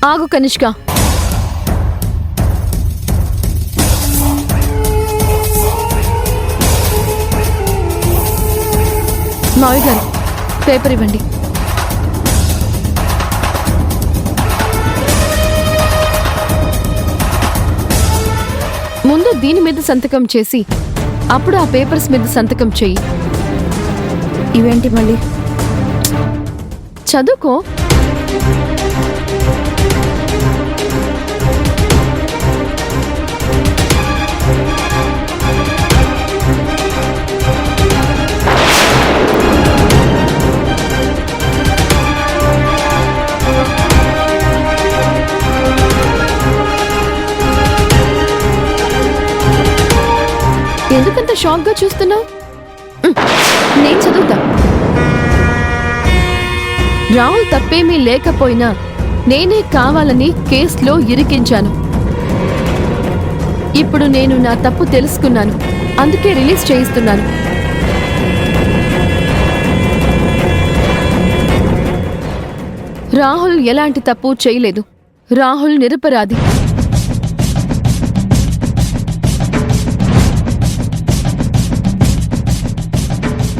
ఆగు కనిష్క. మావయ్య గారు, పేపర్ ఇవ్వండి. ముందు దీని మీద సంతకం చేసి అప్పుడు ఆ పేపర్స్ మీద సంతకం చెయ్యి. ఇవేంటి మళ్ళీ? చదువుకో. ఎందుకంత షాక్ గా చూస్తున్నావు? నేను చదువుతా. రాహుల్ తప్పేమీ లేకపోయినా నేనే కావాలని కేసులో ఇరికించాను. ఇప్పుడు నేను నా తప్పు తెలుసుకున్నాను, అందుకే రిలీజ్ చేయిస్తున్నాను. రాహుల్ ఎలాంటి తప్పు చేయలేదు. రాహుల్ నిరపరాధి.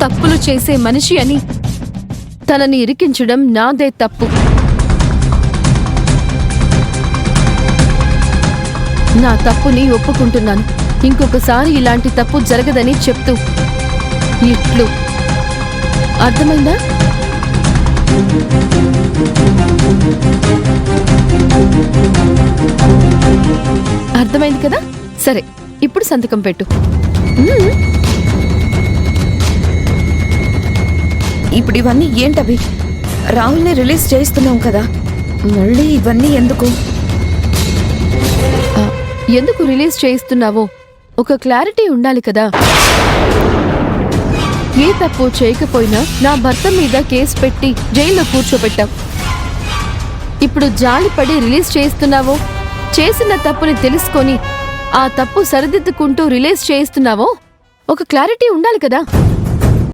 తప్పులు చేసే మనిషి అని తనని ఇరికించడం నాదే తప్పు. నా తప్పుని ఒప్పుకుంటున్నాను. ఇంకొకసారి ఇలాంటి తప్పు జరగదని చెప్తూ ఇట్లు. అర్థమైందా? అర్థమైంది కదా? సరే, ఇప్పుడు సంతకం పెట్టు. ఇప్పుడు ఇవన్నీ ఏంటవి? రాహుల్ని రిలీజ్ చేయిస్తున్నాం కదా, మళ్ళీ ఇవన్నీ ఎందుకు? ఎందుకు రిలీజ్ చేయిస్తున్నావో ఒక క్లారిటీ ఉండాలి కదా. ఏ తప్పు చేయకపోయినా నా భర్త మీద కేసు పెట్టి జైల్లో కూర్చోబెట్టావు. ఇప్పుడు జాలిపడి రిలీజ్ చేయిస్తున్నావో, చేసిన తప్పుని తెలుసుకొని ఆ తప్పు సరిదిద్దుకుంటూ రిలీజ్ చేయిస్తున్నావో ఒక క్లారిటీ ఉండాలి కదా.